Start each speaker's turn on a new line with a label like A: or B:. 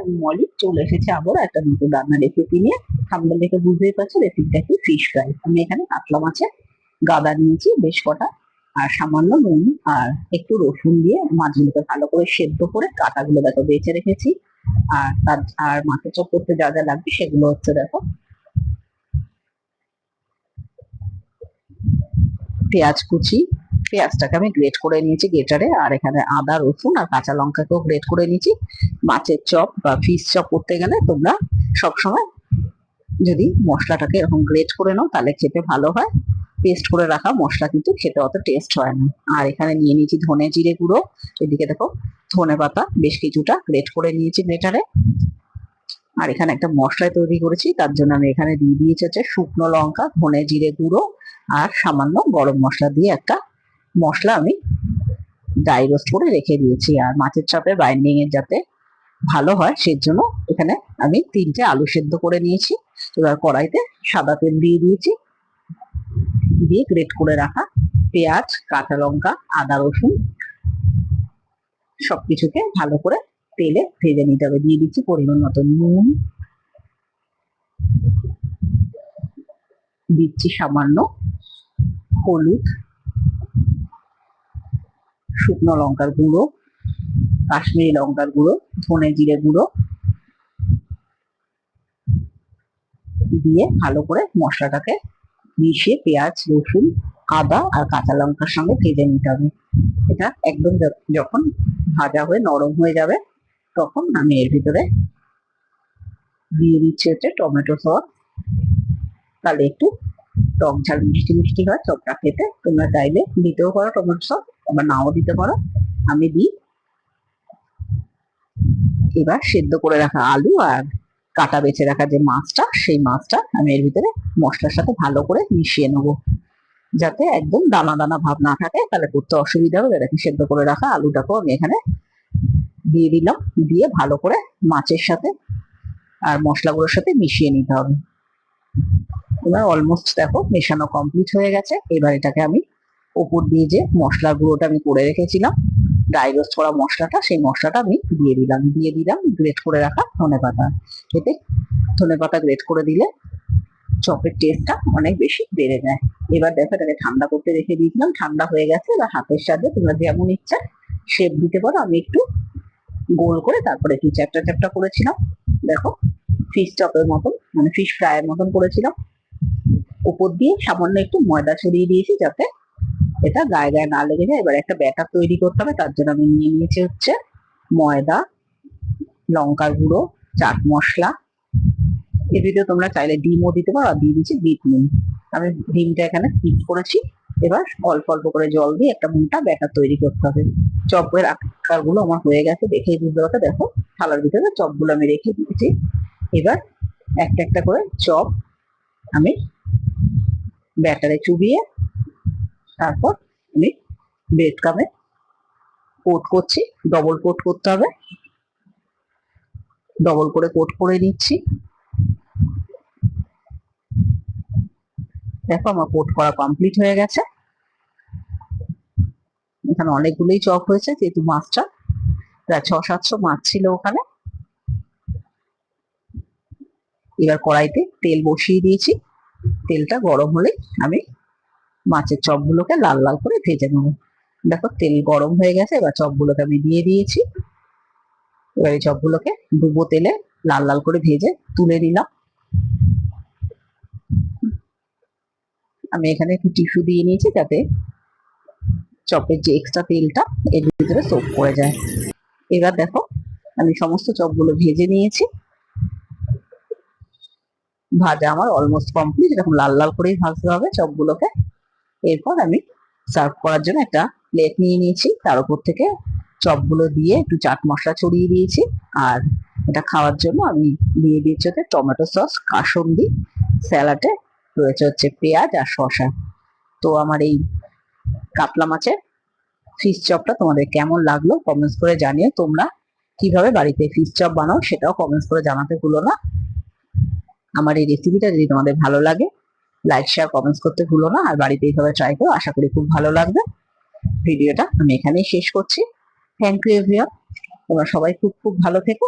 A: আমি মলি, চলে এসেছি আবার একটা নতুন রান্নার রেসিপি নিয়ে। থাম্বনেল দেখে বুঝতেই পারছো রেসিপিটা কি, ফিশ ফ্রাই। আমি এখানে কাতলা মাছের গাদা নিয়েছি বেশ কটা, আর সামান্য নুন আর একটু রসুন দিয়ে মাছগুলোকে ভালো করে সেদ্ধ করে কাঁটাগুলো দেখো বেছে রেখেছি। আর মাছের চপ করতে যা যা লাগবে সেগুলো হচ্ছে দেখো, পেঁয়াজ কুচি, পেঁয়াজটাকে আমি গ্রেট করে নিয়েছি গ্রেটারে, আর এখানে আদা রসুন আর কাঁচা লঙ্কাকেও গ্রেট করে নিয়েছি। মাছের চপ বা ফিশ চপ করতে গেলে তোমরা সবসময় যদি মশলাটাকে এরকম গ্রেট করে নাও তাহলে খেতে ভালো হয়। পেস্ট করে রাখা মশলা কিন্তু খেতে অত টেস্ট হয় না। আর এখানে নিয়ে নিয়েছি ধনে জিরে গুঁড়ো, এদিকে দেখো ধনে পাতা বেশ কিছুটা গ্রেট করে নিয়েছি গ্রেটারে। আর এখানে একটা মশলা তৈরি করেছি, তার জন্য আমি এখানে দিয়ে দিয়েছি হচ্ছে শুকনো লঙ্কা, ধনে জিরে গুঁড়ো আর সামান্য গরম মশলা দিয়ে একটা মশলা আমি ড্রাই রোস্ট করে রেখে দিয়েছি। আর মাছের চাপে বাইন্ডিং এর যাতে ভালো হয় সেজন্য এখানে আমি 3টে আলু সেদ্ধ করে নিয়েছি। এবার কড়াইতে সাদা তেল দিয়ে দিয়েছি, দিয়ে গ্রেট করে রাখা পেঁয়াজ, কাঁচা লঙ্কা, আদা রসুন সবকিছুকে ভালো করে তেলে ভেজে নিতে হবে। দিয়ে দিচ্ছি পরিমাণ মতো নুন, দিচ্ছি সামান্য হলুদ, শুকনো লঙ্কার গুঁড়ো, কাশ্মীরি লঙ্কার গুঁড়ো, ধনে জিরে গুঁড়ো দিয়ে ভালো করে মশলাটাকে মিশিয়ে পেঁয়াজ, রসুন, আদা আর কাঁচা লঙ্কার সঙ্গে ভেজে নিতে হবে। এটা একদম যখন ভাজা হয়ে নরম হয়ে যাবে তখন আমি এর ভিতরে দিয়ে দিচ্ছি হচ্ছে টমেটো সস। তাহলে একটু টক ঝাল মিষ্টি মিষ্টি হয় চপটা খেতে। তোমরা চাইলে দিতেও পারো টমেটো সস, আবার নাও দিতে পারো। আমি দিই। এবার সেদ্ধ করে রাখা আলু আর কাটা বেছে রাখা যে মাছটা, সেই মাছটা আমি এর ভিতরে মশলার সাথে ভালো করে মিশিয়ে নেবো, যাতে একদম দানা দানা ভাব না থাকে, তাহলে করতে অসুবিধা হবে। দেখি সেদ্ধ করে রাখা আলুটাকেও আমি এখানে দিয়ে দিলাম, দিয়ে ভালো করে মাছের সাথে আর মশলাগুলোর সাথে মিশিয়ে নিতে হবে। এবার অলমোস্ট দেখো মেশানো কমপ্লিট হয়ে গেছে। এবার এটাকে আমি ওপর দিয়ে যে মশলার গুঁড়োটা আমি করে রেখেছিলাম, ড্রাই রোস্ট করা মশলাটা, সেই মশলাটা আমি দিয়ে দিলাম গ্রেট করে রাখা ধনে পাতা। এতে ধনে পাতা গ্রেট করে দিলে চপের টেস্টটা অনেক বেশি বেড়ে যায়। এবার দেখো এটাকে ঠান্ডা করতে রেখে দিয়েছিলাম, ঠান্ডা হয়ে গেছে। এবার হাতের সাথে তোমরা যেমন ইচ্ছা শেপ দিতে পারো। আমি একটু গোল করে তারপরে একটু চ্যাপটা চ্যাপটা করেছিলাম। দেখো ফিশ চপের মতন, মানে ফিশ ফ্রাইয়ের মতন করেছিলাম। উপর দিয়ে সামান্য একটু ময়দা ছড়িয়ে দিয়েছি যাতে এটা গায়ে গায়ে না লেগে যায়। এবার একটা ব্যাটার তৈরি করতে হবে, তার জন্য আমি নিয়ে নিয়েছি হচ্ছে ময়দা, লঙ্কার গুঁড়ো, চাট মশলা। এর ভিতরে তোমরা চাইলে ডিমও দিতে পারো, আর দিয়ে দিচ্ছি বিট নুন। আমি ডিমটা এখানে স্কিপ করেছি। এবার অল্প অল্প করে জল দিয়ে একটা মোটা ব্যাটার তৈরি করতে হবে। চপের আকারগুলো আমার হয়ে গেছে, দেখেই বুঝতে পারছো। দেখো থালার ভিতরে চপগুলো আমি রেখে দিয়েছি। এবার একটা একটা করে চপ আমি ব্যাটারে চুবিয়ে তারপর আমি ব্রেড ক্রামে কোট করছি। ডবল কোট করতে হবে, ডবল করে কোট করে নিচ্ছি। দেখো আমার কোট করা কমপ্লিট হয়ে গেছে। এখানে অনেকগুলোই চপ হয়েছে, যেহেতু মাছটা প্রায় 600-700 মাছ ছিল ওখানে। এবার কড়াইতে তেল বসিয়ে দিয়েছি, তেলটা গরম হলে আমি মাছের চপগুলোকে লাল লাল করে ভেজে নেবো। দেখো তেল গরম হয়ে গেছে, এবার চপগুলোকে আমি দিয়ে দিয়েছি। এবার এই চপগুলোকে ডুবো তেলে লাল লাল করে ভেজে তুলে নিলাম। আমি এখানে একটু টিস্যু দিয়ে নিয়েছি যাতে চপের যে এক্সট্রা তেলটা এর ভিতরে সোক করে যায়। এবার দেখো আমি সমস্ত চপগুলো ভেজে নিয়েছি। ভাজা আমার অলমোস্ট কমপ্লিট। এরকম লাল লাল করেই ভাজতে হবে চপগুলোকে। এরপর আমি সার্ভ করার জন্য একটা প্লেট নিয়ে নিয়েছি, তার উপর থেকে চপগুলো দিয়ে একটু চাট মশলা ছড়িয়ে দিয়েছি। আর এটা খাওয়ার জন্য আমি দিয়ে দিয়েছি হচ্ছে টমেটো সস, কাসুন্দি, স্যালাডে রয়েছে হচ্ছে পেঁয়াজ আর শসা। তো আমার এই কাতলা মাছের ফিশ চপটা তোমাদের কেমন লাগলো কমেন্টস করে জানিও। তোমরা কিভাবে বাড়িতে ফিশ চপ বানাও সেটাও কমেন্টস করে জানাতে ভুলো না। আমার এই রেসিপিটা যদি তোমাদের ভালো লাগে লাইক শেয়ার কমেন্টস করতে ভুলো না। আর বাড়িতে এইভাবে ট্রাই করো, আশা করি খুব ভালো লাগবে। ভিডিওটা আমি এখানেই শেষ করছি। Thank you everyone. তোমরা সবাই খুব খুব ভালো থেকো।